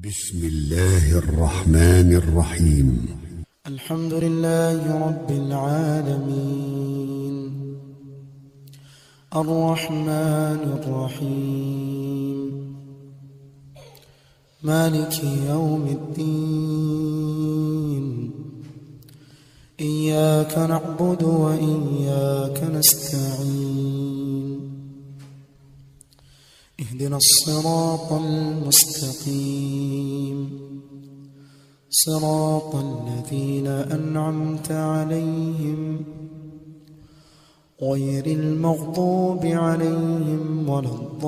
بسم الله الرحمن الرحيم. الحمد لله رب العالمين الرحمن الرحيم مالك يوم الدين إياك نعبد وإياك نستعين اهدنا الصراط المستقيم صراط الذين أنعمت عليهم غير المغضوب عليهم ولا الضالين.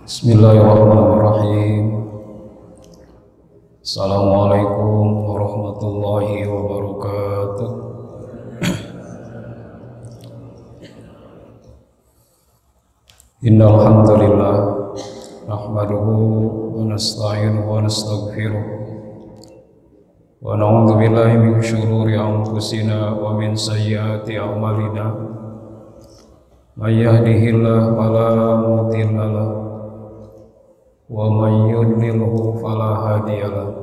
Bismillahirrahmanirrahim. Assalamualaikum warahmatullahi wabarakatuh. Innal hamdalillah nahmaduhu wa nasta'inuhu wa nastaghfiruh wa na'udzu billahi min syururi anfusina wa min sayyiati a'malina. May yahdihillahu fala mudilla lahu wa may yudlilhu fala hadiya lahu.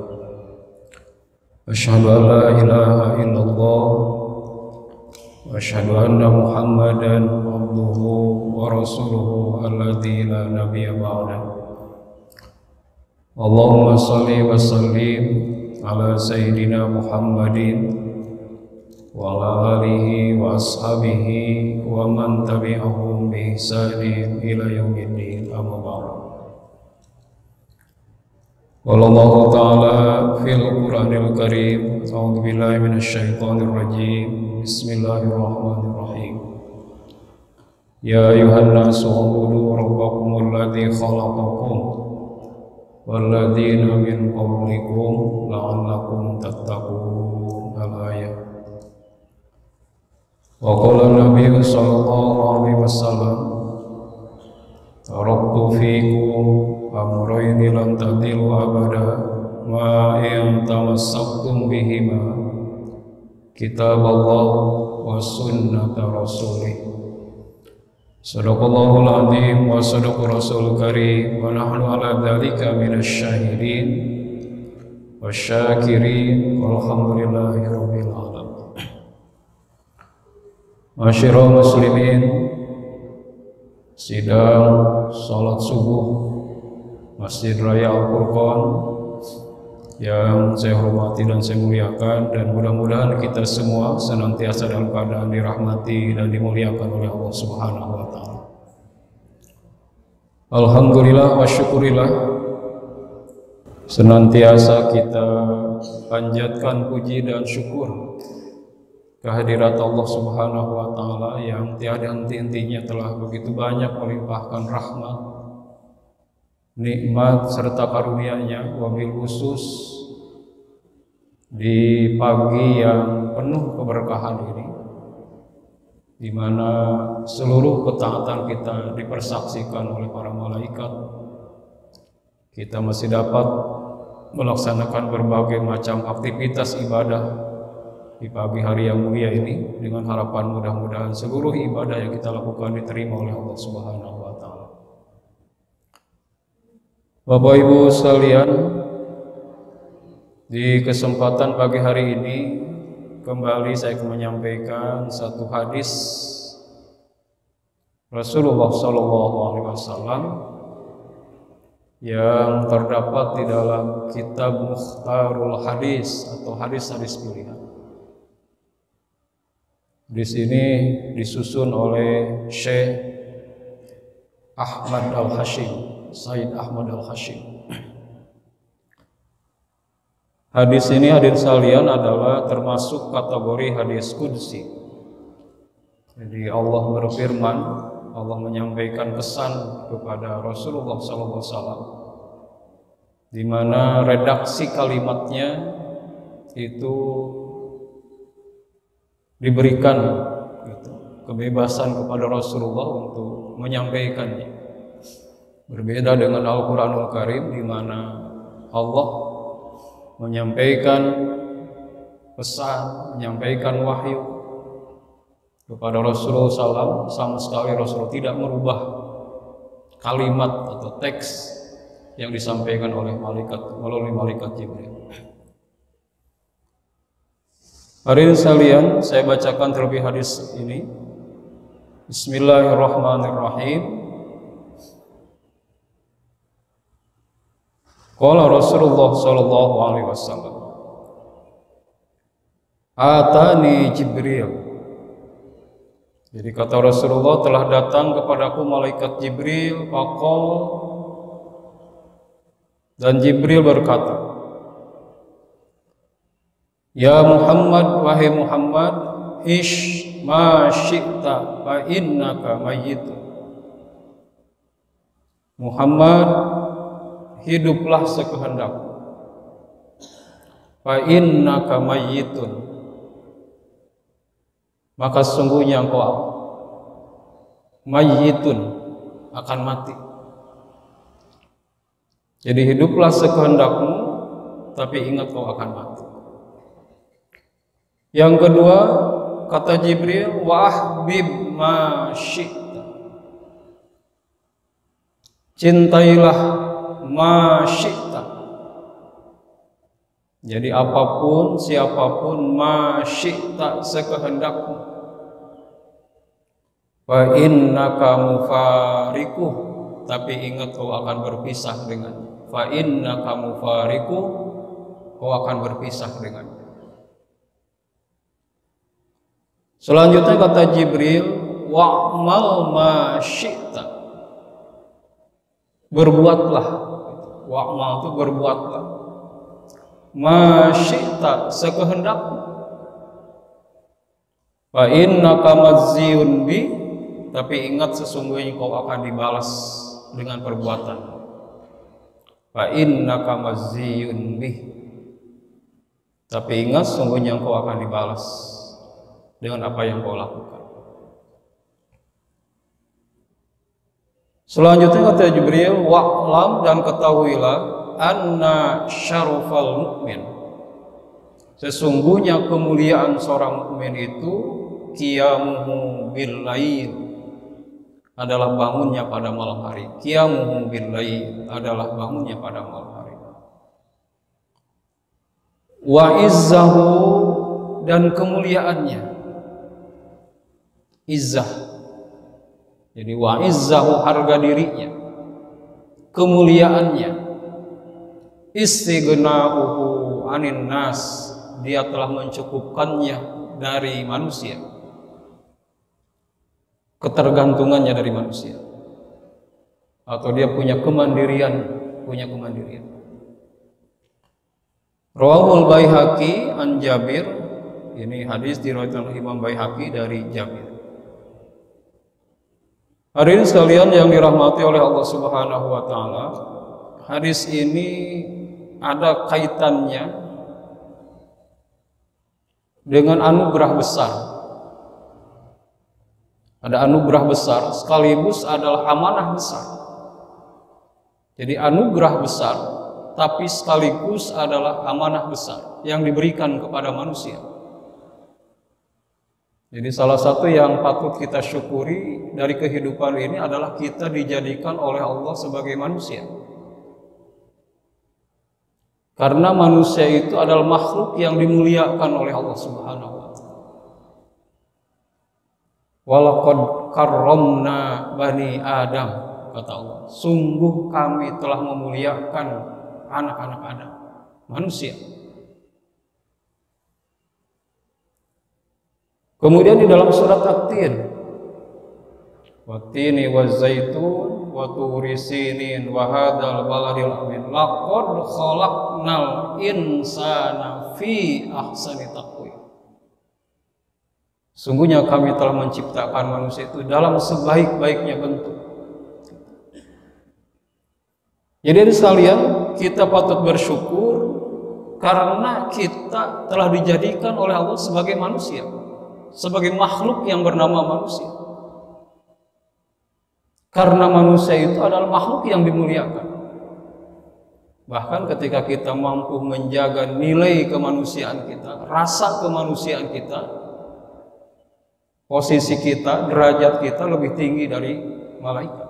Asyhadu an la ilaha illallah wa asyhadu anna Muhammadan abduhu wa rasuluhu alladzi la nabiyya ba'dahu. Allahumma shalli wa sallim ala sayyidina Muhammadin wa ala alihi wa ashabihi wa man tabi'ahum bi ihsanin ila yaumiddin, amma ba'du. Wallahu ta'ala fil Qur'anil Karim. A'udzu billahi minasyaitonir rajim. Bismillahirrahmanirrahim. Ya ayuhan nasu ubudu rabbakumul ladzi khalaqakum walladzina min qablikum la'allakum tattaqun. Al-ayat. Wa qala Nabi sallallahu alaihi wasallam, taraktu fikum amrayni lan tadillu abada ma in tamassaktum bihima kitaballah wa sunnata rasulih. Sadaqallahul azim wa sadaqa rasulul karim wa nahnu ala dzalika minasyahidin wasyakirin walhamdulillahi rabbil alamin. Masyiral muslimin, sidang salat subuh Masjid Raya Al-Furqan yang saya hormati dan saya muliakan, dan mudah-mudahan kita semua senantiasa dalam keadaan dirahmati dan dimuliakan oleh Allah Subhanahu wa taala. Alhamdulillah wa syukurillah, senantiasa kita panjatkan puji dan syukur kehadirat Allah Subhanahu wa taala yang tiada henti-hentinya telah begitu banyak melimpahkan rahmat, nikmat serta karunia-Nya, wabil khusus di pagi yang penuh keberkahan ini, di mana seluruh ketaatan kita dipersaksikan oleh para malaikat. Kita masih dapat melaksanakan berbagai macam aktivitas ibadah di pagi hari yang mulia ini, dengan harapan mudah-mudahan seluruh ibadah yang kita lakukan diterima oleh Allah Subhanahu wa taala. Bapak Ibu sekalian, di kesempatan pagi hari ini kembali saya akan menyampaikan satu hadis Rasulullah SAW yang terdapat di dalam kitab Mukhtarul Hadis atau hadis-hadis pilihan. Di sini disusun oleh Syekh Ahmad Al-Hashim, Said Ahmad Al-Hashim. Hadis ini, hadirin sekalian, adalah termasuk kategori hadis qudsi. Jadi Allah berfirman, Allah menyampaikan pesan kepada Rasulullah SAW, di mana redaksi kalimatnya itu diberikan kebebasan kepada Rasulullah untuk menyampaikannya. Berbeda dengan Al-Quranul Karim, di mana Allah menyampaikan pesan, menyampaikan wahyu kepada Rasulullah SAW, sama sekali Rasulullah tidak merubah kalimat atau teks yang disampaikan oleh malaikat melalui malaikat Jibril. Hari ini sekalian, saya bacakan terlebih hadis ini. Bismillahirrahmanirrahim. Qala Rasulullah sallallahu alaihi wasallam, atani Jibril. Jadi kata Rasulullah, telah datang kepadaku malaikat Jibril, faqal, dan Jibril berkata, ya Muhammad, wahai Muhammad, ish ma syi'ta fa innaka mayyitun. Muhammad, hiduplah sekehendakmu, fa innaka mayyitun, maka sesungguhnya engkau mayyitun, akan mati. Jadi hiduplah sekehendakmu, tapi ingat kau akan mati. Yang kedua, kata Jibril, wa ahbib ma syi'ta, cintailah ma syi'ta. Jadi apapun, siapapun, ma syi'ta, sekehendakmu. Fa innaka mufariquh, tapi ingat kau akan berpisah dengannya. Fa innaka mufariquh, kau akan berpisah dengannya. Selanjutnya kata Jibril, wa'mal ma syi'ta, berbuatlah. Wa'mal itu berbuatlah. Ma syi'ta, sekehendakmu. Fa innaka majziyun bi, tapi ingat sesungguhnya kau akan dibalas dengan perbuatan. Fa innaka majziyun bi, tapi ingat sesungguhnya kau akan dibalas dengan apa yang kau lakukan. Selanjutnya kata Jibril, wa'lam, dan ketahuilah, anna syarafal mukmin, sesungguhnya kemuliaan seorang mukmin itu qiyamuhu bil lail, adalah bangunnya pada malam hari. Qiyamuhu bil lail adalah bangunnya pada malam hari. Wa izzahu, dan kemuliaannya, izzah. Jadi wa izzahu, harga dirinya, kemuliaannya. Istighna'uhu anin nas, dia telah mencukupkannya dari manusia, ketergantungannya dari manusia, atau dia punya kemandirian, Rawahul Baihaqi an Jabir, ini hadis diriwayatkan oleh Imam Baihaqi dari Jabir. Hadirin sekalian yang dirahmati oleh Allah Subhanahu wa taala, hadis ini ada kaitannya dengan anugerah besar. Ada anugerah besar sekaligus adalah amanah besar. Jadi anugerah besar tapi sekaligus adalah amanah besar yang diberikan kepada manusia. Jadi salah satu yang patut kita syukuri dari kehidupan ini adalah kita dijadikan oleh Allah sebagai manusia. Karena manusia itu adalah makhluk yang dimuliakan oleh Allah Subhanahu wa taala. Walaqad karramna bani Adam, kata Allah. Sungguh kami telah memuliakan anak-anak Adam, manusia. Kemudian di dalam surat At-Tin, Wat-tini waz-zaitun wa turi sinin wa hadzal baladil amin laqad khalaqnal insana fi ahsani taqwim. Sungguhnya kami telah menciptakan manusia itu dalam sebaik-baiknya bentuk. Jadi sekalian, kita patut bersyukur karena kita telah dijadikan oleh Allah sebagai manusia, sebagai makhluk yang bernama manusia. Karena manusia itu adalah makhluk yang dimuliakan. Bahkan ketika kita mampu menjaga nilai kemanusiaan kita, rasa kemanusiaan kita, posisi kita, derajat kita lebih tinggi dari malaikat.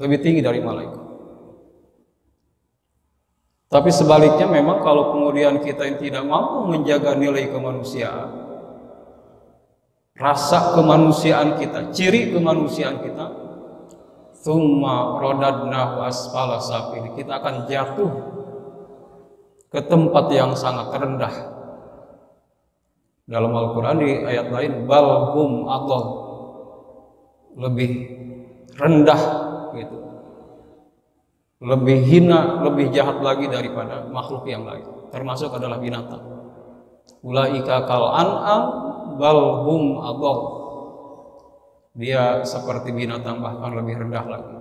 Lebih tinggi dari malaikat. Tapi sebaliknya memang kalau kemudian kita yang tidak mampu menjaga nilai kemanusiaan, rasa kemanusiaan kita, ciri kemanusiaan kita, tsumma radadnahu asfala safilin, kita akan jatuh ke tempat yang sangat rendah. Dalam Al-Quran di ayat lain, balhum adall, lebih rendah gitu, lebih hina, lebih jahat lagi daripada makhluk yang lain, termasuk adalah binatang. Ulaika kal an'am balhum adall, dia seperti binatang bahkan lebih rendah lagi.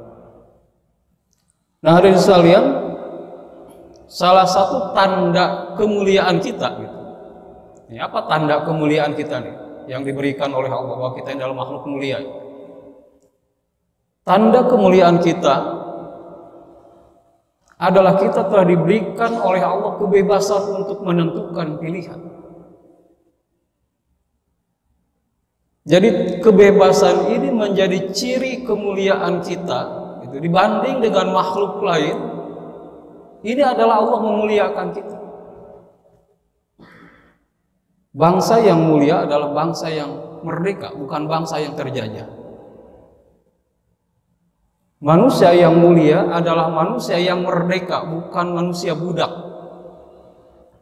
Nah, hadirin sekalian, salah satu tanda kemuliaan kita gitu. Ini apa tanda kemuliaan kita nih yang diberikan oleh Allah bahwa kita adalah makhluk mulia? Tanda kemuliaan kita adalah kita telah diberikan oleh Allah kebebasan untuk menentukan pilihan. Jadi kebebasan ini menjadi ciri kemuliaan kita itu dibanding dengan makhluk lain. Ini adalah Allah memuliakan kita. Bangsa yang mulia adalah bangsa yang merdeka, bukan bangsa yang terjajah. Manusia yang mulia adalah manusia yang merdeka, bukan manusia budak,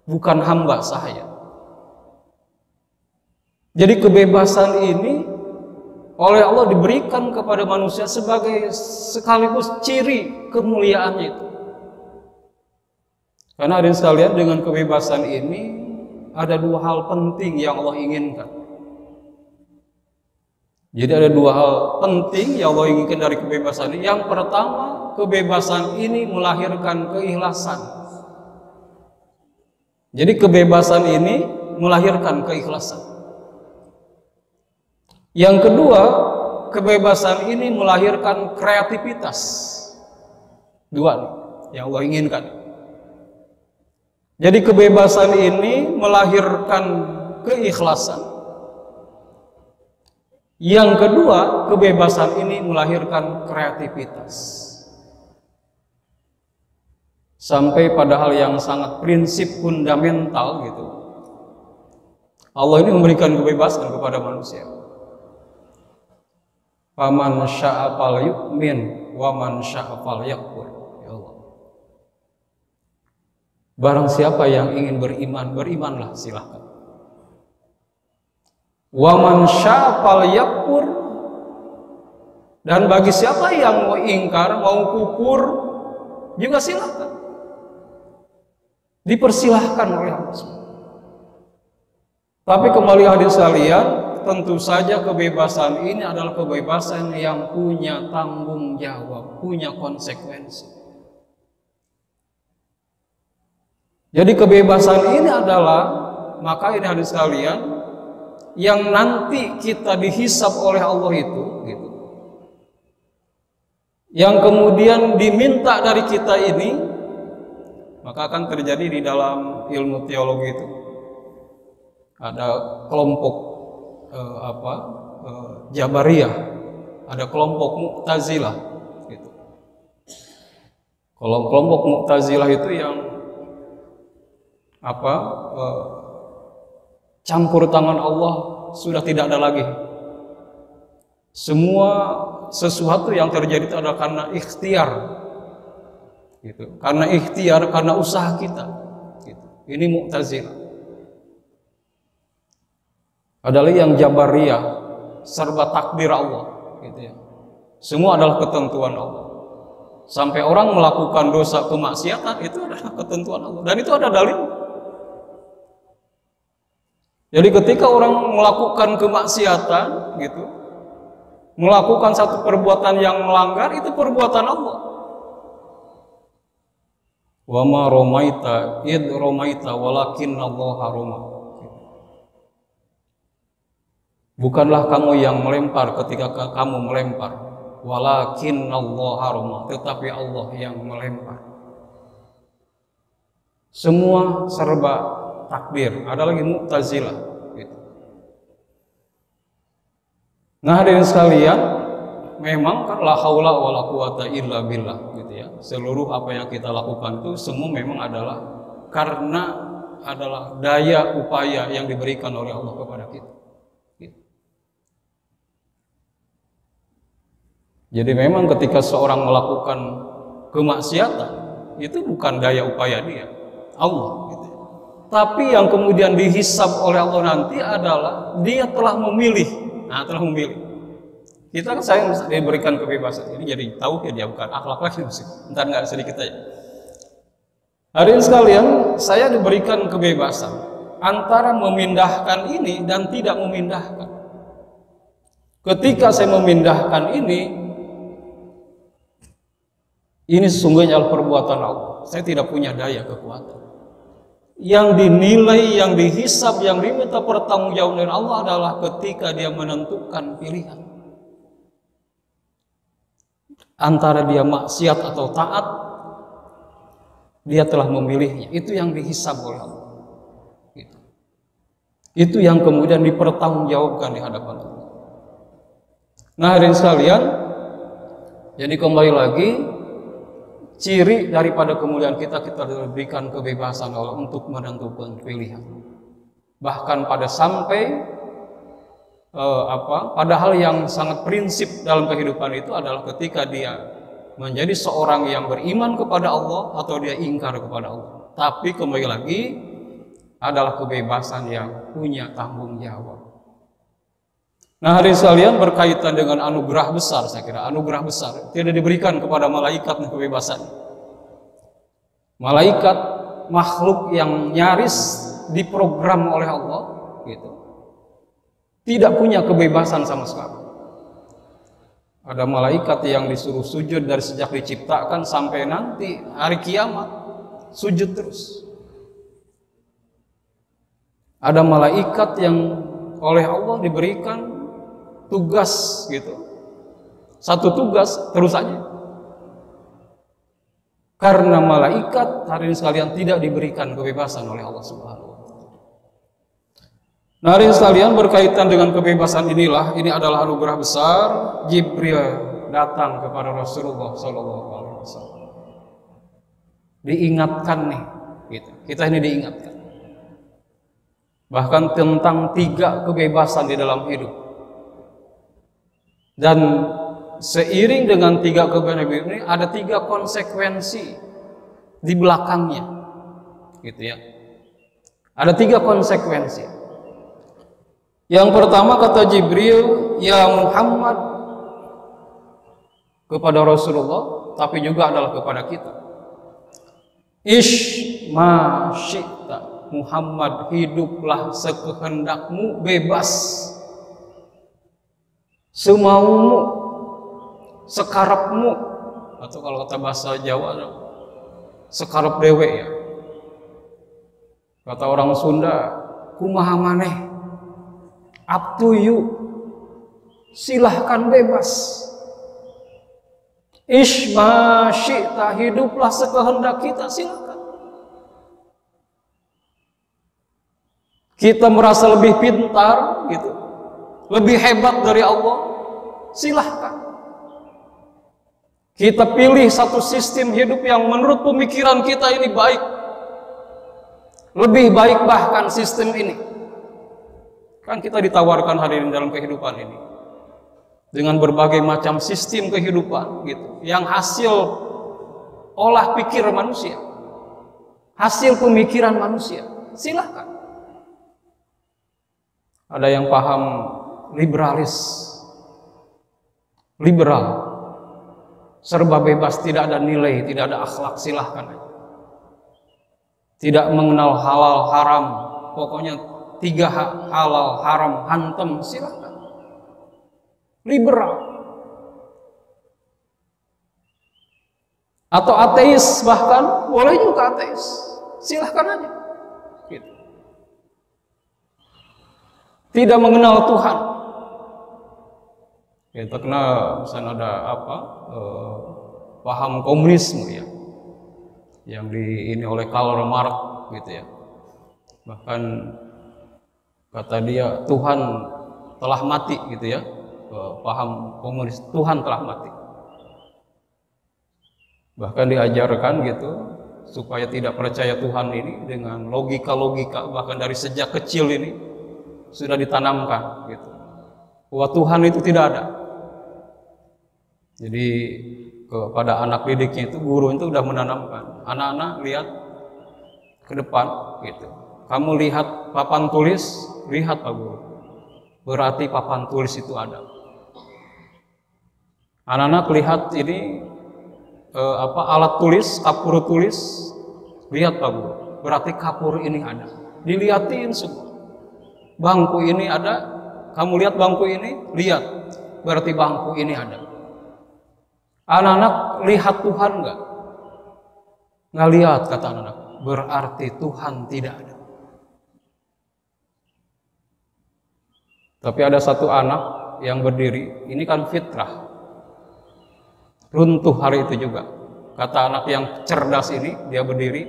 bukan hamba sahaya. Jadi kebebasan ini oleh Allah diberikan kepada manusia sebagai sekaligus ciri kemuliaannya itu. Karena hadirin sekalian, dengan kebebasan ini ada dua hal penting yang Allah inginkan. Jadi ada dua hal penting yang Allah inginkan dari kebebasan ini. Yang pertama, kebebasan ini melahirkan keikhlasan. Jadi kebebasan ini melahirkan keikhlasan. Yang kedua, kebebasan ini melahirkan kreativitas. Dua nih yang Allah inginkan. Jadi kebebasan ini melahirkan keikhlasan. Yang kedua, kebebasan ini melahirkan kreativitas. Sampai pada hal yang sangat prinsip fundamental gitu. Allah ini memberikan kebebasan kepada manusia. Faman syaa falyu'min wa man syaa falyakfur. Ya Allah. Barang siapa yang ingin beriman, berimanlah, silahkan. Wa man syaa falyakfur, dan bagi siapa yang mau ingkar, mau kufur, juga silahkan. Dipersilahkan oleh Allah. Tapi kembali hadirin sekalian, tentu saja kebebasan ini adalah kebebasan yang punya tanggung jawab, punya konsekuensi. Jadi kebebasan ini adalah, maka ini hadirin sekalian, yang nanti kita dihisab oleh Allah itu, gitu. Yang kemudian diminta dari kita ini, maka akan terjadi di dalam ilmu teologi itu. Ada kelompok Jabariyah, ada kelompok Mu'tazilah, gitu. Kalau kelompok Mu'tazilah itu yang campur tangan Allah sudah tidak ada lagi. Semua sesuatu yang terjadi itu adalah karena ikhtiar, gitu. Karena ikhtiar, karena usaha kita, gitu. Ini Mu'tazilah. Adalah yang Jabariyah, serba takdir Allah, gitu ya. Semua adalah ketentuan Allah. Sampai orang melakukan dosa kemaksiatan, itu adalah ketentuan Allah, dan itu ada dalil. Jadi ketika orang melakukan kemaksiatan, gitu, melakukan satu perbuatan yang melanggar, itu perbuatan Allah. Wa ma romaita id romaita walakinallaha roma. Bukanlah kamu yang melempar ketika kamu melempar, walakinallaha roma, tetapi Allah yang melempar. Semua serba takdir. Ada lagi Mu'tazilah, gitu. Nah, hadirin sekalian, memang kan la haula wala quwata illa billah gitu ya. Seluruh apa yang kita lakukan itu semua memang adalah karena adalah daya upaya yang diberikan oleh Allah kepada kita. Gitu. Jadi memang ketika seorang melakukan kemaksiatan itu bukan daya upaya dia, Allah gitu. Tapi yang kemudian dihisab oleh Allah nanti adalah dia telah memilih. Nah, telah memilih. Kita kan sayang diberikan kebebasan. Ini jadi tahu ya dia bukan akhlak lagi musik. Entar nggak sedikit aja. Hadirin sekalian, saya diberikan kebebasan antara memindahkan ini dan tidak memindahkan. Ketika saya memindahkan ini sesungguhnya adalah perbuatan Allah. Saya tidak punya daya kekuatan. Yang dinilai, yang dihisab, yang diminta pertanggungjawaban dari Allah adalah ketika dia menentukan pilihan antara dia maksiat atau taat, dia telah memilihnya. Itu yang dihisab oleh Allah. Itu yang kemudian dipertanggungjawabkan di hadapan Allah. Nah, hadirin sekalian, jadi kembali lagi, ciri daripada kemuliaan kita diberikan kebebasan Allah untuk menentukan pilihan. Bahkan pada sampai pada hal yang sangat prinsip dalam kehidupan itu adalah ketika dia menjadi seorang yang beriman kepada Allah atau dia ingkar kepada Allah. Tapi kembali lagi adalah kebebasan yang punya tanggung jawab. Nah, hadirin sekalian, berkaitan dengan anugerah besar, saya kira anugerah besar tidak diberikan kepada malaikat kebebasan. Malaikat makhluk yang nyaris diprogram oleh Allah gitu. Tidak punya kebebasan sama sekali. Ada malaikat yang disuruh sujud dari sejak diciptakan sampai nanti hari kiamat, sujud terus. Ada malaikat yang oleh Allah diberikan tugas gitu, satu tugas terus saja. Karena malaikat hadirin sekalian tidak diberikan kebebasan oleh Allah Subhanahu wa taala. Nah, hadirin sekalian, berkaitan dengan kebebasan inilah, ini adalah anugerah besar. Jibril datang kepada Rasulullah sallallahu alaihi wasallam. Diingatkan nih, gitu. Kita ini diingatkan. Bahkan tentang 3 kebebasan di dalam hidup. Dan seiring dengan 3 kebebasan ini ada 3 konsekuensi di belakangnya, gitu ya. Ada 3 konsekuensi. Yang pertama kata Jibril, ya Muhammad, kepada Rasulullah, tapi juga adalah kepada kita. Ish ma syi'ta, Muhammad, hiduplah sekehendakmu, bebas. Semaumu, sekarapmu, atau kalau kata bahasa Jawa sekarap dewe ya. Kata orang Sunda, kumaha maneh, up to you, silahkan bebas. Isma syi'ta, hiduplah sekehendak kita, silahkan. Kita merasa lebih pintar gitu, lebih hebat dari Allah, silahkan. Kita pilih satu sistem hidup yang menurut pemikiran kita ini baik, lebih baik bahkan sistem ini. Kan kita ditawarkan hadirin dalam kehidupan ini dengan berbagai macam sistem kehidupan gitu, yang hasil olah pikir manusia, hasil pemikiran manusia, silahkan. Ada yang paham liberalis, liberal, serba bebas, tidak ada nilai, tidak ada akhlak, silahkan. Tidak mengenal halal haram, pokoknya 3 halal haram hantem, silahkan. Liberal. Atau ateis, bahkan boleh juga ateis, silahkan aja. Gitu. Tidak mengenal Tuhan. Kita kenal misalnya ada paham komunisme ya, yang ini oleh Karl Marx gitu ya. Bahkan kata dia Tuhan telah mati gitu ya. paham komunis, Tuhan telah mati. Bahkan diajarkan gitu supaya tidak percaya Tuhan ini dengan logika-logika, bahkan dari sejak kecil ini sudah ditanamkan gitu, bahwa Tuhan itu tidak ada. Jadi kepada anak didiknya itu, guru itu sudah menanamkan, anak-anak lihat ke depan gitu. Kamu lihat papan tulis, lihat Pak Guru, berarti papan tulis itu ada. Anak-anak lihat ini alat tulis, kapur tulis, lihat Pak Guru, berarti kapur ini ada. Dilihatin semua. Bangku ini ada, kamu lihat bangku ini, lihat, berarti bangku ini ada. Anak-anak lihat Tuhan enggak? Nggak lihat, kata anak-anak, berarti Tuhan tidak ada. Tapi ada satu anak yang berdiri, ini kan fitrah, runtuh hari itu juga. Kata anak yang cerdas ini, dia berdiri,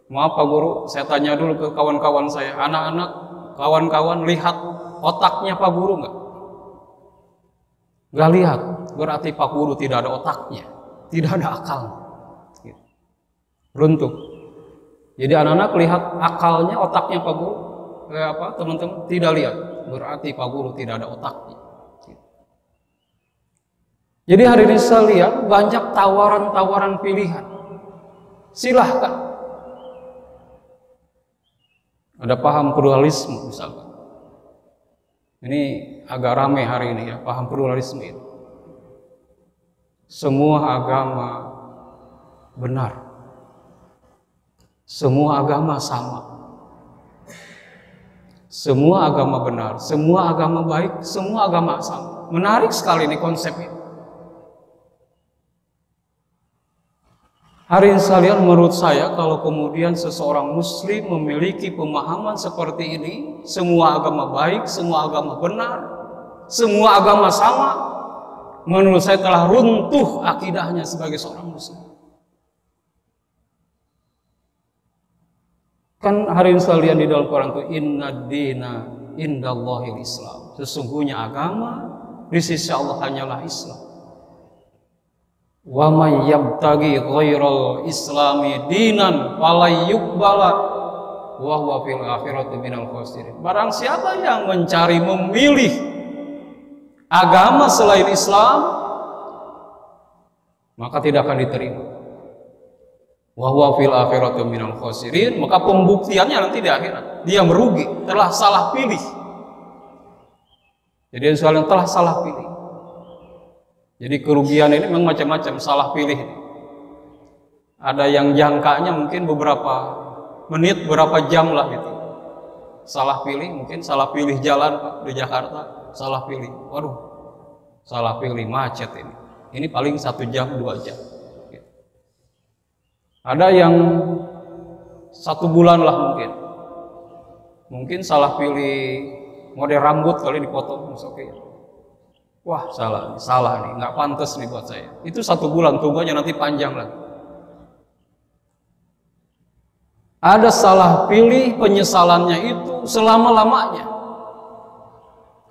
maaf Pak Guru, saya tanya dulu ke kawan-kawan saya, anak-anak, kawan-kawan lihat otaknya Pak Guru nggak? Nggak lihat, berarti Pak Guru tidak ada otaknya, tidak ada akalnya. Runtuh. Jadi anak-anak lihat akalnya, otaknya Pak Guru, teman-teman tidak lihat, berarti Pak Guru tidak ada otaknya. Jadi hari ini saya lihat banyak tawaran-tawaran pilihan. Silahkan. Ada paham pluralisme misalkan. Ini agak ramai hari ini ya, paham pluralisme itu. Semua agama benar. Semua agama sama. Semua agama benar, semua agama baik, semua agama sama. Menarik sekali ini konsep ini. Hari ini sekalian, menurut saya kalau kemudian seseorang muslim memiliki pemahaman seperti ini, semua agama baik, semua agama benar, semua agama sama, menurut saya telah runtuh akidahnya sebagai seorang muslim. Kan hari ini sekalian di dalam Quran itu, inna dina indallahil Islam. Sesungguhnya agama di sisi Allah hanyalah Islam. Wa may yabtaghi ghairal islami dinan fala yuqbala wa huwa fil akhirati minal khasirin. Barang siapa yang mencari, memilih agama selain Islam, maka tidak akan diterima. Wa huwa fil akhirati minal khasirin, maka pembuktiannya nanti di akhirat dia merugi, telah salah pilih. Jadi sekalian telah salah pilih. Jadi kerugian ini memang macam-macam, salah pilih. Ada yang jangkanya mungkin beberapa menit, beberapa jam lah gitu. Salah pilih, mungkin salah pilih jalan Pak di Jakarta, salah pilih. Waduh, salah pilih macet ini. Ini paling 1 jam, 2 jam. Gitu. Ada yang 1 bulan lah mungkin. Mungkin salah pilih model rambut kali dipotong, oke. Wah, salah nih, nggak pantas nih buat saya. Itu 1 bulan, tunggunya nanti panjang lagi. Ada salah pilih, penyesalannya itu selama-lamanya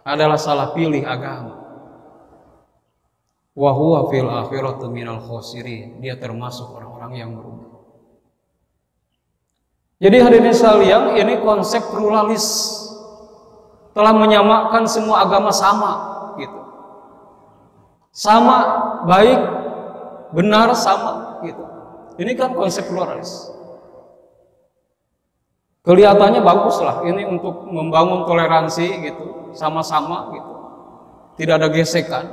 adalah salah pilih agama. Wa huwa fil akhirati minal khasirin. Dia termasuk orang-orang yang merugi. Jadi hadirin sekalian, ini konsep pluralis, telah menyamakan semua agama sama, gitu. Sama, baik, benar, sama gitu. Ini kan konsep pluralis. Kelihatannya bagus lah, ini untuk membangun toleransi gitu, sama-sama gitu. Tidak ada gesekan.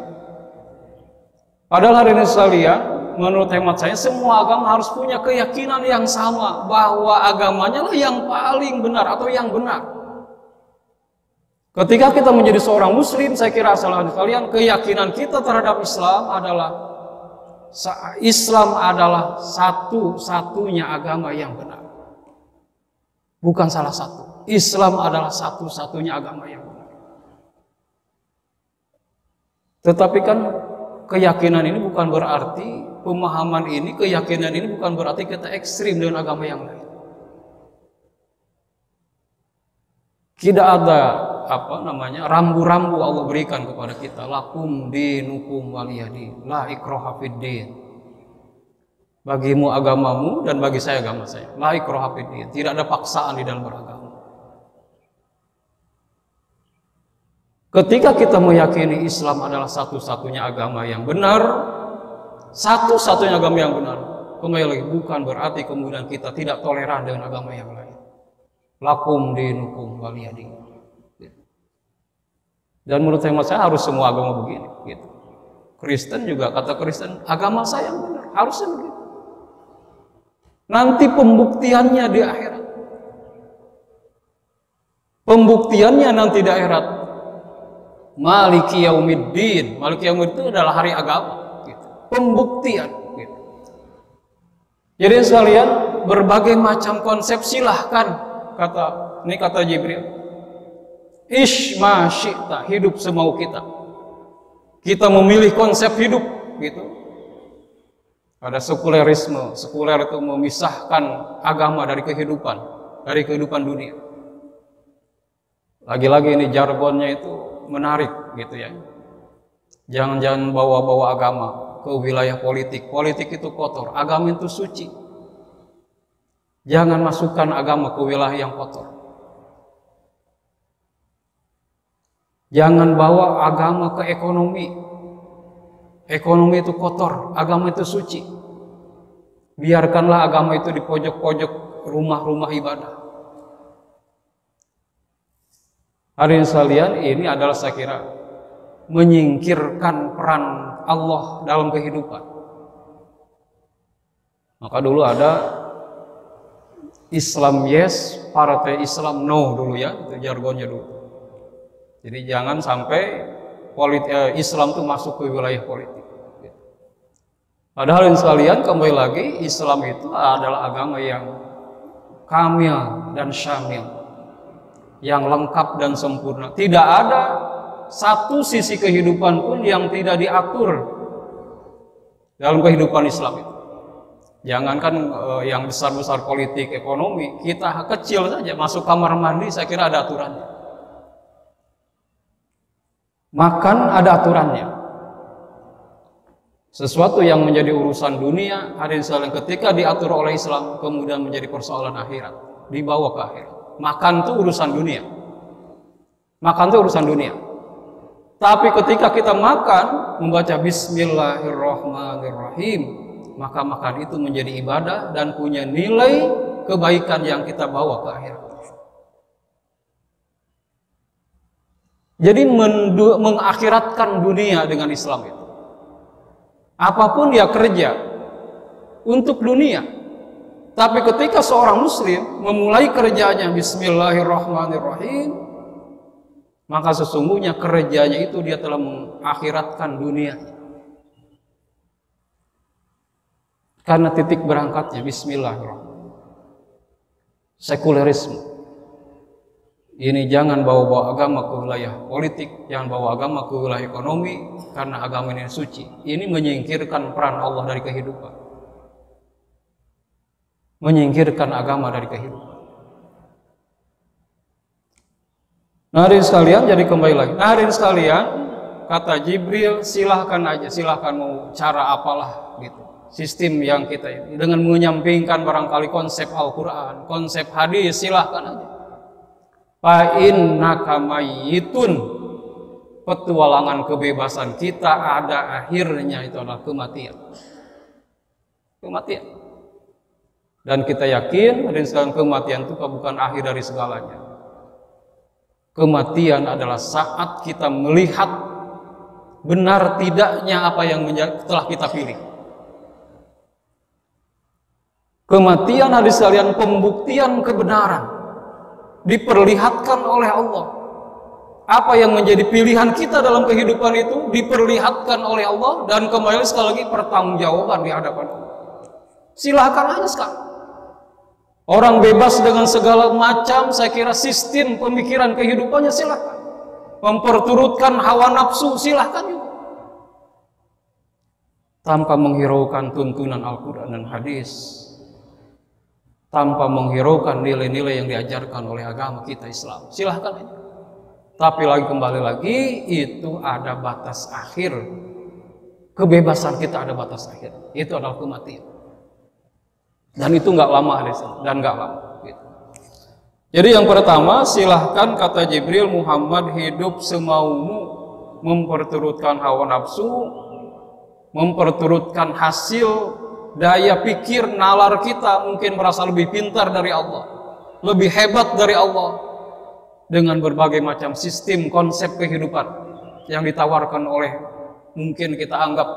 Padahal hari ini sekalian, menurut hemat saya, semua agama harus punya keyakinan yang sama, bahwa agamanya lah yang paling benar atau yang benar. Ketika kita menjadi seorang muslim, saya kira sekalian, keyakinan kita terhadap Islam adalah satu-satunya agama yang benar. Bukan salah satu. Islam adalah satu-satunya agama yang benar. Tetapi kan keyakinan ini bukan berarti, pemahaman ini, keyakinan ini bukan berarti kita ekstrim dengan agama yang lain. Tidak ada rambu-rambu Allah berikan kepada kita. Lakum dinukum waliyadin, la ikraha fiddin. Bagimu agamamu dan bagi saya agama saya. La ikraha fiddin, tidak ada paksaan di dalam beragama. Ketika kita meyakini Islam adalah satu-satunya agama yang benar, satu-satunya agama yang benar, kembali lagi bukan berarti kemudian kita tidak toleran dengan agama yang lain. Lakum dinukum waliyadin. Dan menurut saya harus semua agama begini. Gitu. Kristen juga kata Kristen, agama saya yang benar, harusnya begitu. Nanti pembuktiannya di akhirat. Pembuktiannya nanti di akhirat. Maliki yaumiddin. Maliki yaumiddin itu adalah hari agama. Gitu. Pembuktian. Gitu. Jadi sekalian, berbagai macam konsep silahkan. Kata Jibril. Ish ma syi'ta, hidup semau kita. Kita memilih konsep hidup. Gitu. Ada sekulerisme. Sekuler itu memisahkan agama dari kehidupan dunia. Lagi-lagi ini jargonnya itu menarik gitu ya. Jangan bawa-bawa agama ke wilayah politik. Politik itu kotor, agama itu suci. Jangan masukkan agama ke wilayah yang kotor. Jangan bawa agama ke ekonomi. Ekonomi itu kotor, agama itu suci. Biarkanlah agama itu di pojok-pojok rumah-rumah ibadah. Hadirin sekalian, ini adalah saya kira menyingkirkan peran Allah dalam kehidupan. Maka dulu ada Islam yes, partai Islam no dulu ya, itu jargonnya dulu. Jadi jangan sampai Islam itu masuk ke wilayah politik. Padahal sekalian kembali lagi Islam itu adalah agama yang kamil dan syamil, yang lengkap dan sempurna. Tidak ada satu sisi kehidupan pun yang tidak diatur dalam kehidupan Islam itu. Jangankan yang besar-besar politik, ekonomi, kita kecil saja masuk kamar mandi saya kira ada aturannya. Makan ada aturannya. Sesuatu yang menjadi urusan dunia, hadirin sekalian, ketika diatur oleh Islam kemudian menjadi persoalan akhirat, dibawa ke akhirat. Makan itu urusan dunia. Makan itu urusan dunia. Tapi ketika kita makan membaca Bismillahirrahmanirrahim, maka makan itu menjadi ibadah dan punya nilai kebaikan yang kita bawa ke akhirat. Jadi mengakhiratkan dunia dengan Islam itu. Apapun dia kerja untuk dunia. Tapi ketika seorang muslim memulai kerjanya Bismillahirrahmanirrahim, maka sesungguhnya kerjanya itu dia telah mengakhiratkan dunia. Karena titik berangkatnya Bismillahirrahmanirrahim. Sekulerisme. Ini jangan bawa-bawa agama ke wilayah politik, jangan bawa agama ke wilayah ekonomi, karena agama ini suci. Ini menyingkirkan peran Allah dari kehidupan. Menyingkirkan agama dari kehidupan. Nah, hadirin sekalian, jadi kembali lagi. Nah, hadirin sekalian, kata Jibril, silahkan aja, silahkan mau cara apalah gitu. Sistem yang kita ini dengan menyampingkan barangkali konsep Al-Quran, konsep hadis, silahkan aja. Fa'innaka mayyitun, petualangan kebebasan kita ada akhirnya, itu adalah kematian. Kematian. Dan kita yakin hadirin sekalian, kematian itu bukan akhir dari segalanya. Kematian adalah saat kita melihat benar tidaknya apa yang telah kita pilih. Kematian hadirin sekalian, pembuktian kebenaran diperlihatkan oleh Allah. Apa yang menjadi pilihan kita dalam kehidupan itu diperlihatkan oleh Allah, dan kembali sekali lagi pertanggungjawaban di hadapan Allah. Silakan aja sekarang. Orang bebas dengan segala macam, saya kira sistem pemikiran kehidupannya, silakan. Memperturutkan hawa nafsu, silakan juga. Tanpa menghiraukan tuntunan Al-Quran dan hadis. Tanpa menghiraukan nilai-nilai yang diajarkan oleh agama kita Islam. Silahkan aja. Tapi kembali lagi itu ada batas akhir. Kebebasan kita ada batas akhir. Itu adalah kematian. Dan itu nggak lama dan nggak lama. Gitu. Jadi yang pertama, silahkan kata Jibril, Muhammad hidup semaumu, memperturutkan hawa nafsu, memperturutkan hasil daya pikir nalar kita, mungkin merasa lebih pintar dari Allah, lebih hebat dari Allah, dengan berbagai macam sistem konsep kehidupan yang ditawarkan oleh, mungkin kita anggap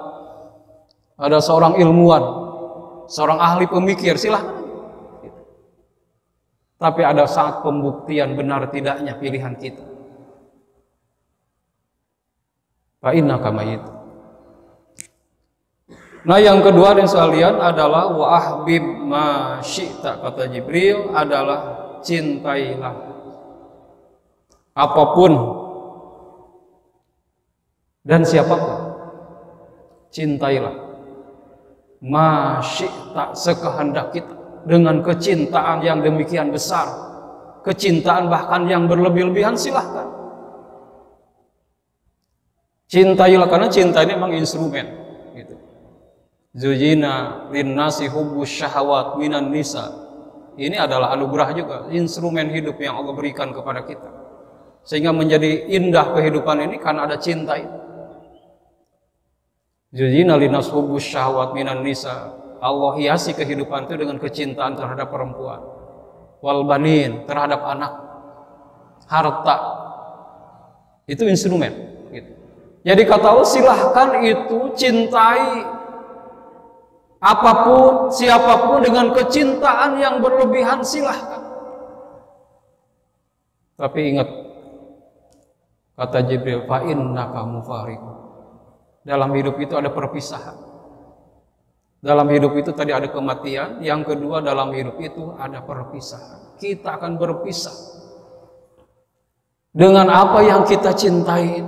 ada seorang ilmuwan, seorang ahli pemikir, silahkan. Tapi ada saat pembuktian benar tidaknya pilihan kita. Fa innaka mayyit. Nah, yang kedua dan sekalian adalah wa ahbib ma syi'ta, kata Jibril, adalah cintailah apapun dan siapapun. Cintailah ma syi'ta, sekehendak kita, dengan kecintaan yang demikian besar, kecintaan bahkan yang berlebih-lebihan, silahkan. Cintailah, karena cinta ini memang instrumen. Gitu. Zujina linnasi hubbus syahawat minan nisa. Ini adalah anugerah juga, instrumen hidup yang Allah berikan kepada kita, sehingga menjadi indah kehidupan ini karena ada cinta itu. Zujina linnasi hubbus syahawat minan nisa. Allah hiasi kehidupan itu dengan kecintaan terhadap perempuan, wal banin, terhadap anak, harta. Itu instrumen. Gitu. Jadi kata Allah, silahkan itu cintai apapun, siapapun dengan kecintaan yang berlebihan, silahkan. Tapi ingat, kata Jibril, fa innaka mufariq. Dalam hidup itu ada perpisahan. Dalam hidup itu tadi ada kematian, yang kedua dalam hidup itu ada perpisahan. Kita akan berpisah dengan apa yang kita cintai.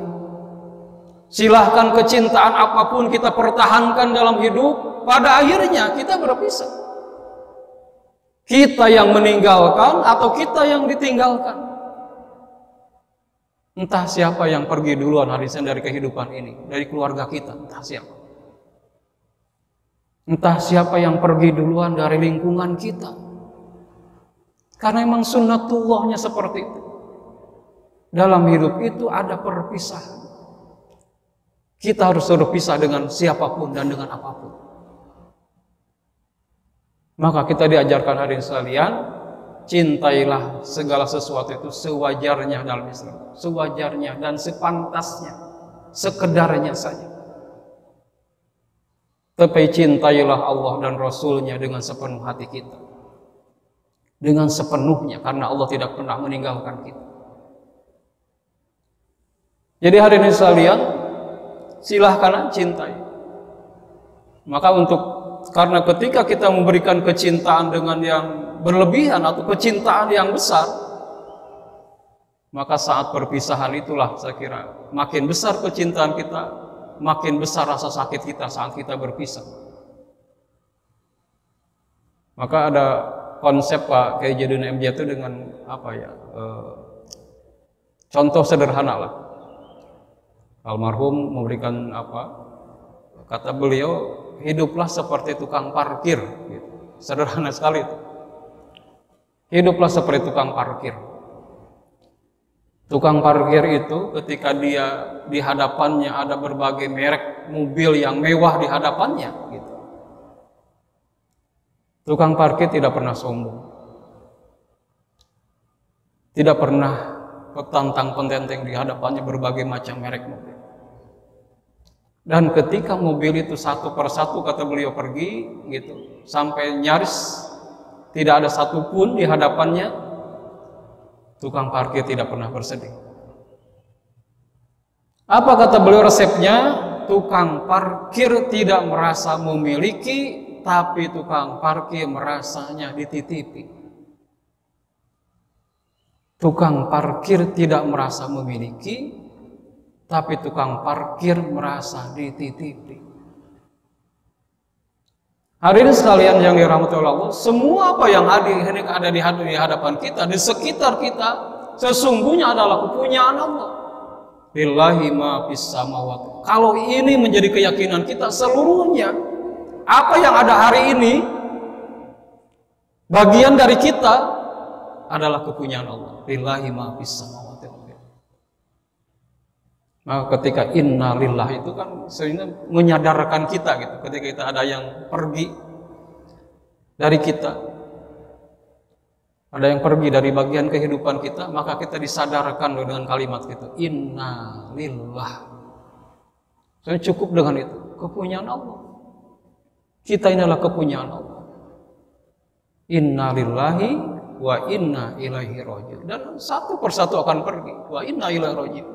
Silahkan kecintaan apapun kita pertahankan dalam hidup, pada akhirnya kita berpisah. Kita yang meninggalkan atau kita yang ditinggalkan. Entah siapa yang pergi duluan harisan dari kehidupan ini, dari keluarga kita, entah siapa. Entah siapa yang pergi duluan dari lingkungan kita. Karena memang sunnatullahnya seperti itu. Dalam hidup itu ada perpisahan. Kita harus berpisah dengan siapapun dan dengan apapun. Maka kita diajarkan hari ini sekalian, cintailah segala sesuatu itu sewajarnya dalam Islam. Sewajarnya dan sepantasnya, sekedarnya saja. Tapi cintailah Allah dan Rasulnya dengan sepenuh hati kita, dengan sepenuhnya, karena Allah tidak pernah meninggalkan kita. Jadi hari ini sekalian, silahkan cintai. Maka karena ketika kita memberikan kecintaan dengan yang berlebihan atau kecintaan yang besar, maka saat perpisahan itulah saya kira makin besar kecintaan kita, makin besar rasa sakit kita saat kita berpisah. Maka ada konsep Pak Kiai Jadun MJ itu dengan contoh sederhana lah. Almarhum memberikan kata beliau, hiduplah seperti tukang parkir. Gitu. Sederhana sekali itu. Hiduplah seperti tukang parkir. Tukang parkir itu ketika dia di hadapannya ada berbagai merek mobil yang mewah di hadapannya, gitu. Tukang parkir tidak pernah sombong, tidak pernah petantang pententeng di hadapannya berbagai macam merek mobil. Dan ketika mobil itu satu persatu kata beliau pergi, gitu, sampai nyaris tidak ada satupun di hadapannya, tukang parkir tidak pernah bersedih. Apa kata beliau resepnya? Tukang parkir tidak merasa memiliki, tapi tukang parkir merasanya dititipi. Tukang parkir tidak merasa memiliki, tapi tukang parkir merasa dititipi. Hari ini sekalian yang dirahmati Allah, semua apa yang ada di hadapan kita, di sekitar kita, sesungguhnya adalah kepunyaan Allah. Lillahi ma fis samawati. Kalau ini menjadi keyakinan kita seluruhnya, apa yang ada hari ini bagian dari kita adalah kepunyaan Allah. Lillahi ma fis samawati. Maka ketika inna lillah itu kan sebenarnya menyadarkan kita gitu. Ketika kita ada yang pergi dari kita, ada yang pergi dari bagian kehidupan kita, maka kita disadarkan dengan kalimat itu, inna lillah. Saya cukup dengan itu, kepunyaan Allah. Kita ini adalah kepunyaan Allah. Inna lillahi wa inna ilaihi raji'un. Dan satu persatu akan pergi. Wa inna ilaihi raji'un.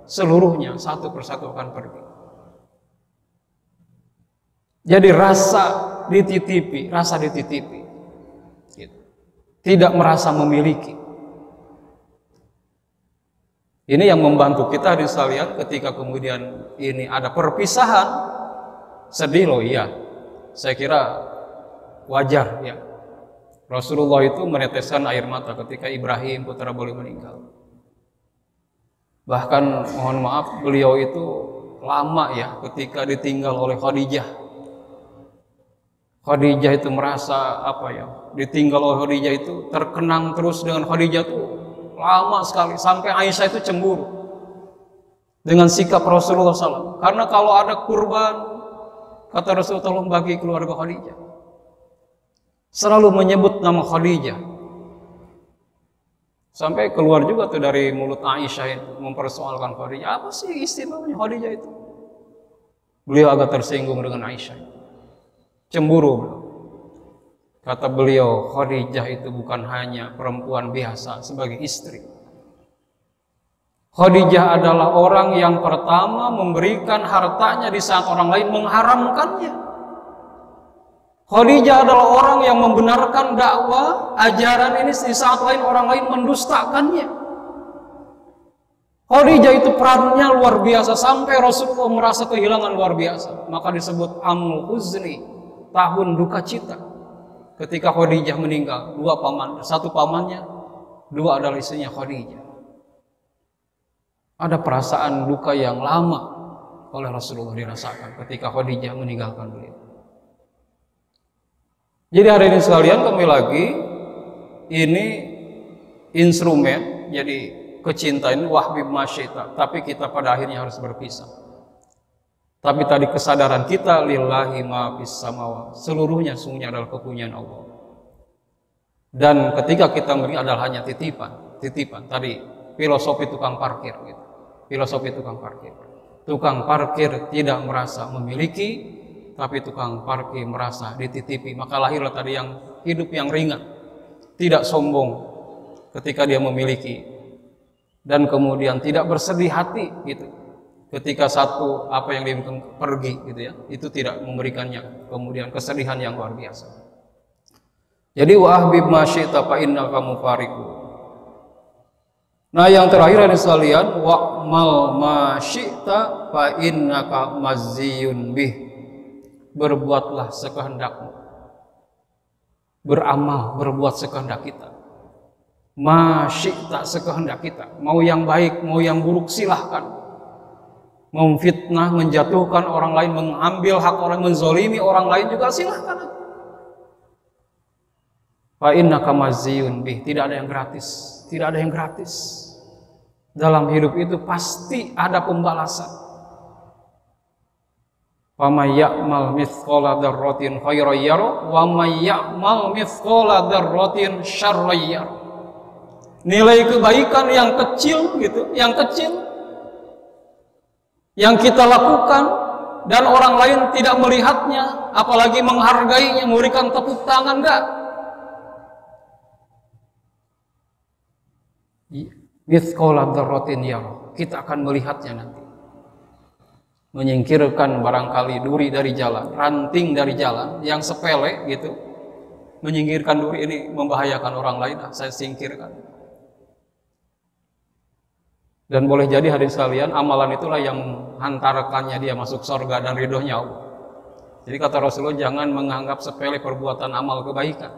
Seluruhnya satu persatu akan pergi. Jadi rasa dititipi, gitu. Tidak merasa memiliki. Ini yang membantu kita hadirin sekalian ketika kemudian ini ada perpisahan, sedih loh, iya. Saya kira wajar ya. Rasulullah itu meneteskan air mata ketika Ibrahim putra beliau meninggal. Bahkan mohon maaf beliau itu lama ya ketika ditinggal oleh Khadijah. Khadijah itu merasa apa ya, ditinggal oleh Khadijah itu terkenang terus dengan Khadijah itu lama sekali, sampai Aisyah itu cemburu dengan sikap Rasulullah SAW. Karena kalau ada kurban, kata Rasulullah, tolong bagi keluarga Khadijah. Selalu menyebut nama Khadijah. Sampai keluar juga tuh dari mulut Aisyah itu mempersoalkan Khadijah. Apa sih istimewanya Khadijah itu? Beliau agak tersinggung dengan Aisyah. Cemburu beliau. Kata beliau, Khadijah itu bukan hanya perempuan biasa sebagai istri. Khadijah adalah orang yang pertama memberikan hartanya di saat orang lain mengharamkannya. Khadijah adalah orang yang membenarkan dakwah ajaran ini di saat lain orang lain mendustakannya. Khadijah itu perannya luar biasa sampai Rasulullah merasa kehilangan luar biasa. Maka disebut amul huzni, tahun duka cita. Ketika Khadijah meninggal, dua paman, satu pamannya, dua adalah istrinya Khadijah. Ada perasaan duka yang lama oleh Rasulullah dirasakan ketika Khadijah meninggalkan beliau. Jadi hari ini sekalian, kembali lagi, ini instrumen, jadi kecintaan wahbib masyita, tapi kita pada akhirnya harus berpisah. Tapi tadi kesadaran kita, lillahi ma fis samawati, seluruhnya sungguhnya adalah kepunyaan Allah. Dan ketika kita memberi adalah hanya titipan. Tadi filosofi tukang parkir gitu. Filosofi tukang parkir. Tukang parkir tidak merasa memiliki, tapi tukang parkir merasa dititipi. Maka lahirlah tadi yang hidup yang ringan, tidak sombong ketika dia memiliki, dan kemudian tidak bersedih hati gitu ketika satu apa yang dia pergi gitu ya, itu tidak memberikannya kemudian kesedihan yang luar biasa. Jadi wahbib masyita fa innaka mufariqu. Nah yang terakhir ada sekalian, wa'mal masyita fa innaka mazziyun bih. Berbuatlah sekehendakmu, beramal, berbuat sekehendak kita. Masyita, sekehendak kita. Mau yang baik, mau yang buruk, silahkan. Memfitnah, menjatuhkan orang lain, mengambil hak orang, menzolimi orang lain juga silahkan. Fa innaka mazziyun bih. Tidak ada yang gratis. Tidak ada yang gratis. Dalam hidup itu pasti ada pembalasan. Wa may ya'mal mithqala dzarratin khairan yarah wa may ya'mal mithqala dzarratin syarran yarah. Nilai kebaikan yang kecil gitu, yang kecil yang kita lakukan dan orang lain tidak melihatnya, apalagi menghargainya, memberikan tepuk tangan, enggak. Mithqala dzarratin yarah, kita akan melihatnya nanti. Menyingkirkan barangkali duri dari jalan, ranting dari jalan yang sepele gitu, menyingkirkan duri ini membahayakan orang lain, saya singkirkan. Dan boleh jadi hadirin sekalian, amalan itulah yang menghantarkannya dia masuk surga dan ridhonya Allah. Jadi kata Rasulullah, jangan menganggap sepele perbuatan amal kebaikan,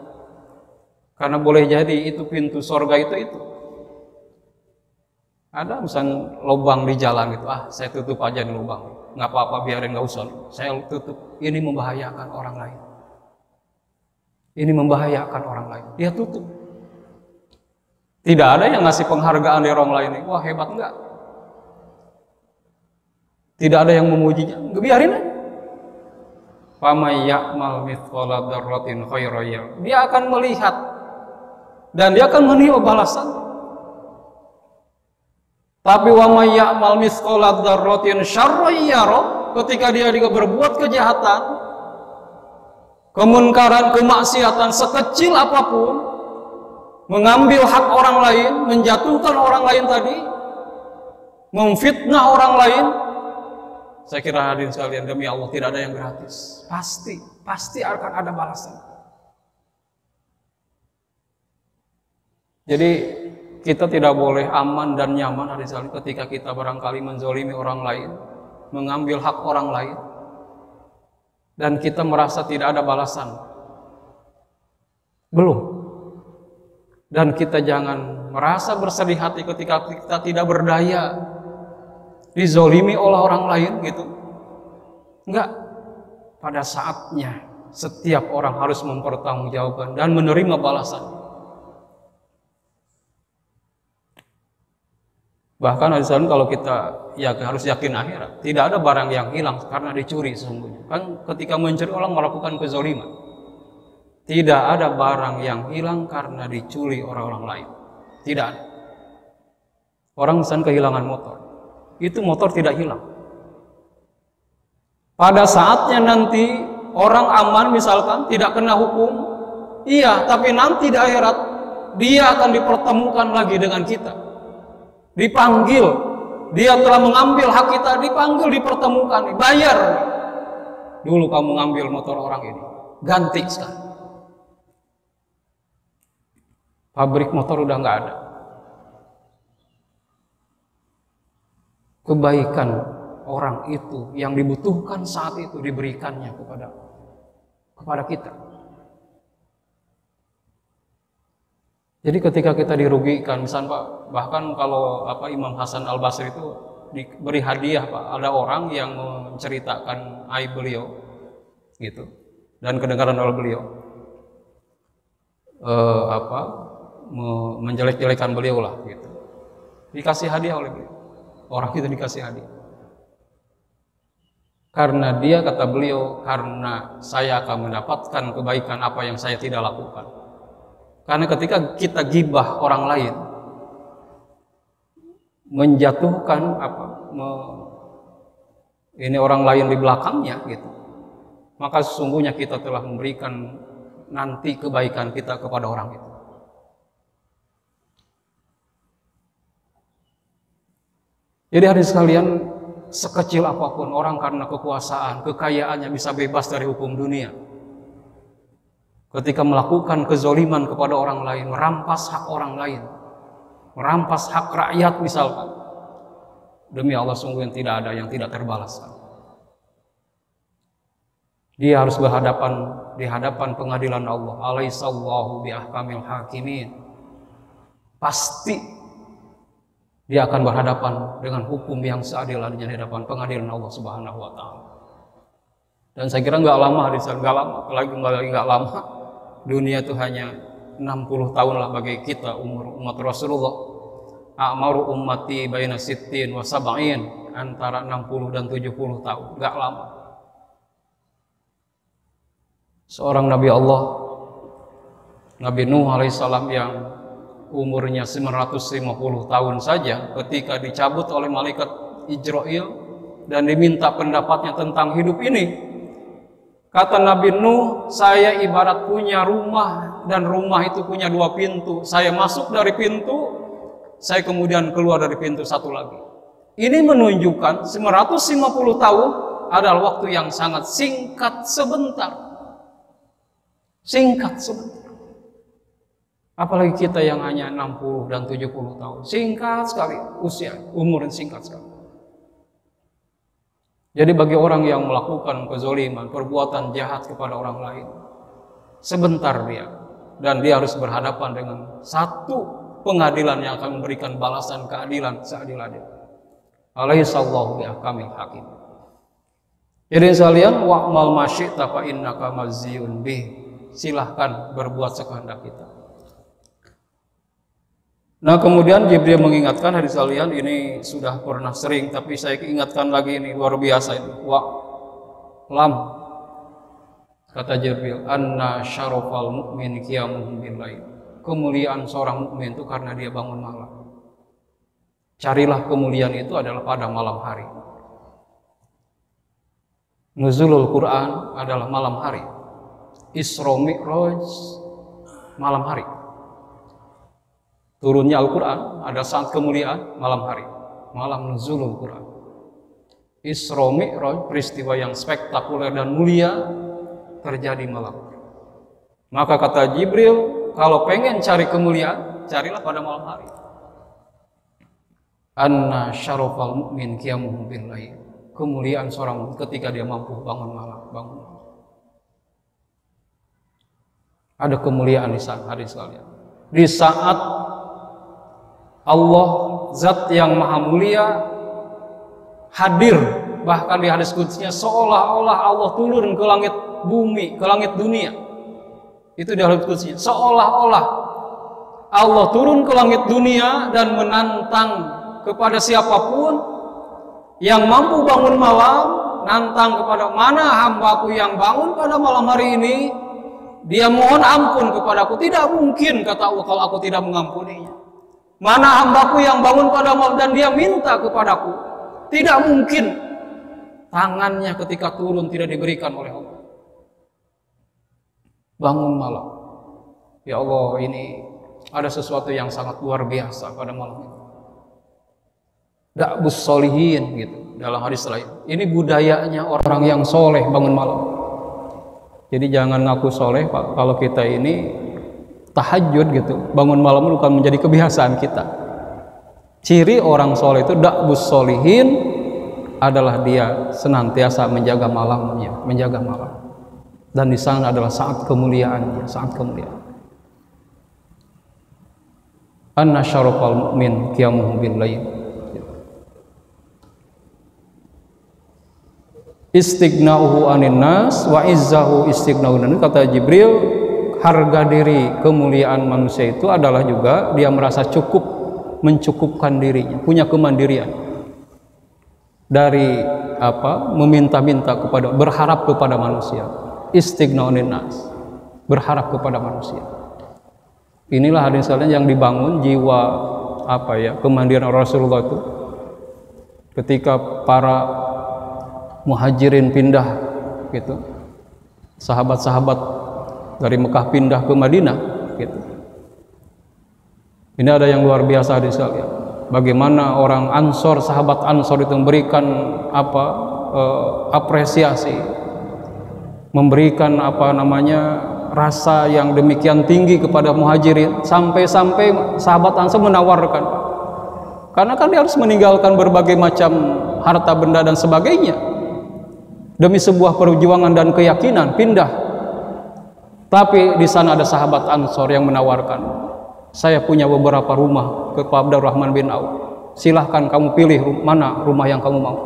karena boleh jadi itu pintu surga itu. Ada misalnya lubang di jalan gitu, saya tutup aja di lubang, nggak apa-apa, biarin, nggak usah, saya tutup. Ini membahayakan orang lain. Ini membahayakan orang lain. Dia tutup. Tidak ada yang ngasih penghargaan dari orang lain. Wah, hebat, enggak. Tidak ada yang memujinya. Biarin aja. Faman ya'mal mithqala dzarratin khairan yarah. Dia akan melihat dan dia akan menerima balasan. Tapi wa may ya'mal mithqala dzarratin syarran yarah, ketika dia juga berbuat kejahatan, kemunkaran, kemaksiatan sekecil apapun, mengambil hak orang lain, menjatuhkan orang lain tadi, memfitnah orang lain, saya kira hadirin sekalian, demi Allah tidak ada yang gratis. Pasti akan ada balasan. Jadi kita tidak boleh aman dan nyaman hadirin sekalian ketika kita barangkali menzolimi orang lain, mengambil hak orang lain, dan kita merasa tidak ada balasan. Belum. Dan kita jangan merasa bersedih hati ketika kita tidak berdaya, dizolimi oleh orang lain gitu. Enggak. Pada saatnya setiap orang harus mempertanggungjawabkan dan menerima balasan. Bahkan kalau kita harus yakin akhirat, tidak ada barang yang hilang karena dicuri sesungguhnya. Kan ketika mencuri orang melakukan kezaliman. Tidak ada barang yang hilang karena dicuri orang-orang lain. Tidak ada. Orang misalnya kehilangan motor, itu motor tidak hilang. Pada saatnya nanti orang aman misalkan tidak kena hukum, iya, tapi nanti di akhirat dia akan dipertemukan lagi dengan kita. Dipanggil, dia telah mengambil hak kita, dipanggil, dipertemukan, bayar. Dulu kamu ngambil motor orang ini, ganti sekarang. Pabrik motor udah nggak ada. Kebaikan orang itu yang dibutuhkan saat itu diberikannya kepada kita. Jadi ketika kita dirugikan, misalnya Pak, bahkan kalau Imam Hasan Al Basri itu diberi hadiah Pak, ada orang yang menceritakan aib beliau, gitu, dan kedengaran oleh beliau, menjelek-jelekan beliau lah, gitu, dikasih hadiah oleh beliau, orang itu dikasih hadiah, karena dia kata beliau, karena saya akan mendapatkan kebaikan apa yang saya tidak lakukan. Karena ketika kita gibah orang lain, menjatuhkan ini orang lain di belakangnya gitu, maka sesungguhnya kita telah memberikan nanti kebaikan kita kepada orang itu. Jadi hadirin sekalian, sekecil apapun orang karena kekuasaan, kekayaannya bisa bebas dari hukum dunia. Ketika melakukan kezoliman kepada orang lain, merampas hak orang lain, merampas hak rakyat misalkan, demi Allah sungguh yang tidak ada yang tidak terbalaskan. Dia harus di hadapan pengadilan Allah. Alaihissallahu biahkamil hakimin. Pasti dia akan berhadapan dengan hukum yang seadil-adilnya di hadapan pengadilan Allah Subhanahu wa taala. Dan saya kira nggak lama, apalagi nggak lama. Dunia itu hanya 60 tahun lah bagi kita umur umat Rasulullah. A'maru ummati baina sittin wa sab'in, antara 60 dan 70 tahun, enggak lama. Seorang Nabi Allah, Nabi Nuh alaihissalam yang umurnya 950 tahun saja, ketika dicabut oleh malaikat Ijrail dan diminta pendapatnya tentang hidup ini, kata Nabi Nuh, saya ibarat punya rumah dan rumah itu punya 2 pintu. Saya masuk dari pintu, saya kemudian keluar dari pintu satu lagi. Ini menunjukkan 950 tahun adalah waktu yang sangat singkat sebentar. Singkat sebentar. Apalagi kita yang hanya 60 dan 70 tahun. Singkat sekali usia, umur yang singkat sekali. Jadi bagi orang yang melakukan kezoliman, perbuatan jahat kepada orang lain, sebentar dia, dan dia harus berhadapan dengan satu pengadilan yang akan memberikan balasan keadilan seadil-adil. Alaihissallahu biahkamil hakim. Jadi sekalian, wa'mal masyi'ta fa innaka maziyun bih. Silahkan berbuat sekehendak kita. Nah, kemudian Jibril mengingatkan, hadis sekalian, ini sudah pernah sering, tapi saya ingatkan lagi, ini luar biasa ini. Lam, kata Jibril, anna syarafal mu'min qiyamuhum bil lail. Kemuliaan seorang mukmin itu karena dia bangun malam. Carilah kemuliaan itu adalah pada malam hari. Nuzulul Quran adalah malam hari. Isra Mi'raj malam hari. Turunnya Al-Quran ada saat kemuliaan malam hari, malam nuzulul Quran. Isra Mi'raj, peristiwa yang spektakuler dan mulia, terjadi malam. Maka kata Jibril, kalau pengen cari kemuliaan, carilah pada malam hari. Anna syarafal mu'min qiyamuhu bil lail. Kemuliaan seorang ketika dia mampu bangun malam, Ada kemuliaan di saat hari sekalian. Di saat Allah, zat yang maha mulia, hadir, bahkan di hadis qudsnya seolah-olah Allah turun ke langit bumi, ke langit dunia. Itu di hadis qudsnya, seolah-olah Allah turun ke langit dunia dan menantang kepada siapapun yang mampu bangun malam, nantang kepada mana hambaku yang bangun pada malam hari ini, dia mohon ampun kepadaku. Tidak mungkin, kata Allah, kalau aku tidak mengampuninya. Mana hambaku yang bangun pada malam dan dia minta kepadaku. Tidak mungkin tangannya ketika turun tidak diberikan oleh Allah. Bangun malam. Ya Allah, ini ada sesuatu yang sangat luar biasa pada malam ini. Da'bus solihin gitu dalam hadis lain. Ini budayanya orang yang soleh bangun malam. Jadi jangan ngaku soleh Pak, kalau kita ini tahajud gitu, bangun malam bukan menjadi kebiasaan kita. Ciri orang soleh itu da'bus solihin adalah dia senantiasa menjaga malamnya, menjaga malam. Dan di sana adalah saat kemuliaannya, saat kemuliaan. Anna syarafal mu'min qiyamuhu bil lail. Istighna'uhu anin nas wa izzahu istighna'uhu. Kata Jibril, harga diri kemuliaan manusia itu adalah juga dia merasa cukup, mencukupkan dirinya, punya kemandirian dari meminta-minta kepada, berharap kepada manusia. Istighna'uhu nas, berharap kepada manusia. Inilah hadis sekalian yang dibangun jiwa kemandirian Rasulullah itu ketika para muhajirin pindah gitu, sahabat-sahabat dari Mekah pindah ke Madinah gitu. Ini ada yang luar biasa di sekalian. Bagaimana orang Ansor, sahabat Ansor itu memberikan apresiasi, memberikan rasa yang demikian tinggi kepada muhajirin, sampai-sampai sahabat Ansor menawarkan, karena kan dia harus meninggalkan berbagai macam harta benda dan sebagainya demi sebuah perjuangan dan keyakinan pindah. Tapi di sana ada sahabat Ansor yang menawarkan, saya punya beberapa rumah ke Pak Abdurrahman bin Auf, silahkan kamu pilih mana rumah yang kamu mau.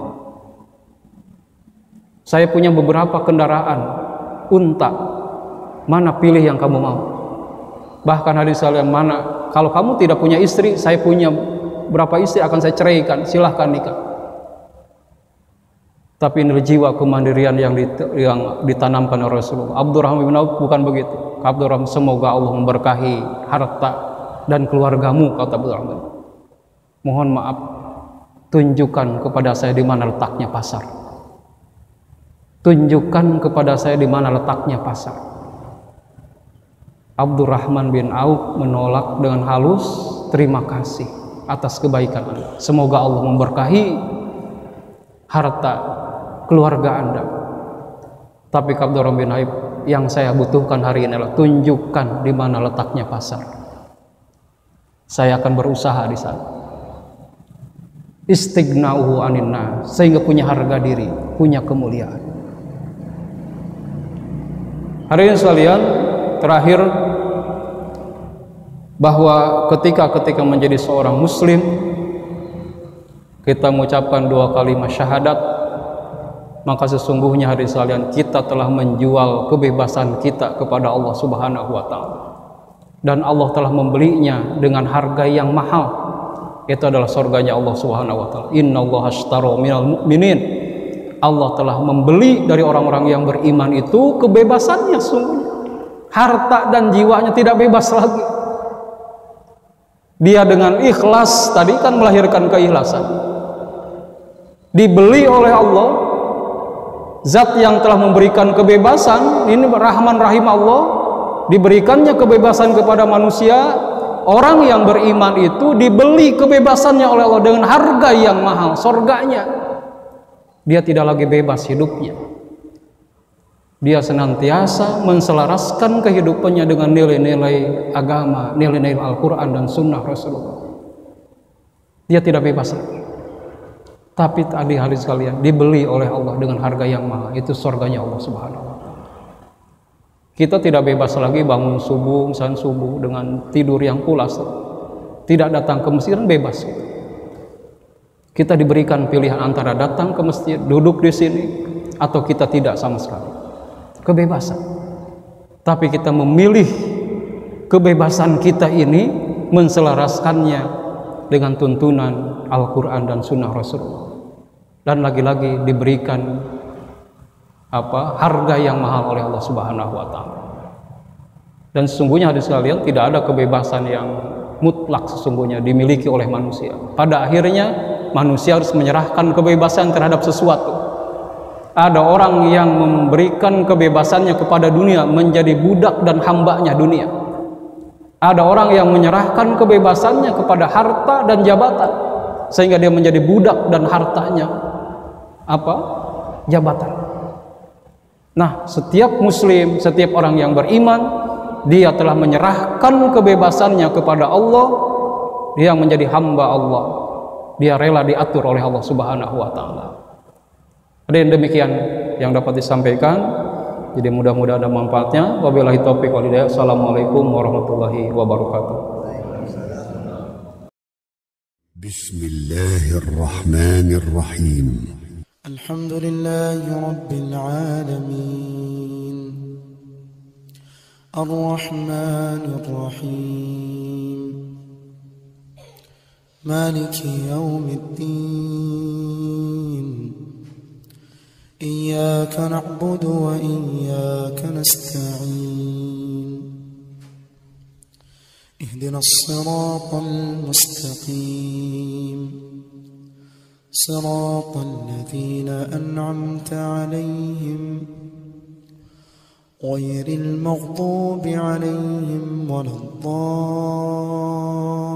Saya punya beberapa kendaraan unta, mana pilih yang kamu mau. Bahkan hadis sekalian, mana kalau kamu tidak punya istri, saya punya berapa istri akan saya ceraikan, silahkan nikah. Tapi ini jiwa kemandirian yang ditanamkan oleh Rasulullah. Abdurrahman bin Auf bukan begitu. Abdurrahman, semoga Allah memberkahi harta dan keluargamu, kata Abdurrahman. Mohon maaf, tunjukkan kepada saya di mana letaknya pasar. Tunjukkan kepada saya di mana letaknya pasar. Abdurrahman bin Auf menolak dengan halus, terima kasih atas kebaikan Anda. Semoga Allah memberkahi harta keluarga Anda. Tapi Abdurrahman bin Auf, yang saya butuhkan hari ini adalah tunjukkan di mana letaknya pasar. Saya akan berusaha di sana. Istighna'uhu anin nas, sehingga punya harga diri, punya kemuliaan. Hari ini sekalian, terakhir bahwa ketika menjadi seorang muslim kita mengucapkan 2 kalimat syahadat, maka sesungguhnya hadirin sekalian kita telah menjual kebebasan kita kepada Allah Subhanahu wa taala. Dan Allah telah membelinya dengan harga yang mahal. Itu adalah surganya Allah Subhanahu wa taala. Innallaha ashtara minal mu'minin. Allah telah membeli dari orang-orang yang beriman itu kebebasannya sungguhnya. Harta dan jiwanya tidak bebas lagi. Dia dengan ikhlas tadi kan melahirkan keikhlasan. Dibeli oleh Allah, zat yang telah memberikan kebebasan. Ini Rahman Rahim Allah, diberikannya kebebasan kepada manusia. Orang yang beriman itu dibeli kebebasannya oleh Allah dengan harga yang mahal, surganya. Dia tidak lagi bebas hidupnya. Dia senantiasa menselaraskan kehidupannya dengan nilai-nilai agama, nilai-nilai Al-Quran dan Sunnah Rasulullah. Dia tidak bebas lagi. Tapi adik-adik sekalian, dibeli oleh Allah dengan harga yang mahal. Itu surganya Allah Subhanahu wa taala. Kita tidak bebas lagi bangun subuh, misalnya subuh dengan tidur yang pulas. Tidak datang ke masjid, bebas. Kita diberikan pilihan antara datang ke masjid, duduk di sini, atau kita tidak sama sekali. Kebebasan. Tapi kita memilih kebebasan kita ini, menselaraskannya dengan tuntunan Al-Quran dan Sunnah Rasulullah. Dan lagi-lagi diberikan harga yang mahal oleh Allah Subhanahu wa taala. Dan sesungguhnya hadirin sekalian, tidak ada kebebasan yang mutlak sesungguhnya dimiliki oleh manusia. Pada akhirnya manusia harus menyerahkan kebebasan terhadap sesuatu. Ada orang yang memberikan kebebasannya kepada dunia, menjadi budak dan hambanya dunia. Ada orang yang menyerahkan kebebasannya kepada harta dan jabatan, sehingga dia menjadi budak dan hartanya jabatan. Nah, setiap muslim, setiap orang yang beriman, dia telah menyerahkan kebebasannya kepada Allah. Dia menjadi hamba Allah. Dia rela diatur oleh Allah Subhanahu wa taala. Ada yang demikian yang dapat disampaikan. Jadi mudah-mudahan ada manfaatnya. Wabillahi taufiq wal hidayah. Assalamualaikum warahmatullahi wabarakatuh. Bismillahirrahmanirrahim. Alhamdulillahi rabbil alamin. Ar-Rahmanir Rahim. Maliki yaumiddin. إياك نعبد وإياك نستعين اهدنا الصراط المستقيم صراط الذين أنعمت عليهم غير المغضوب عليهم ولا الضالين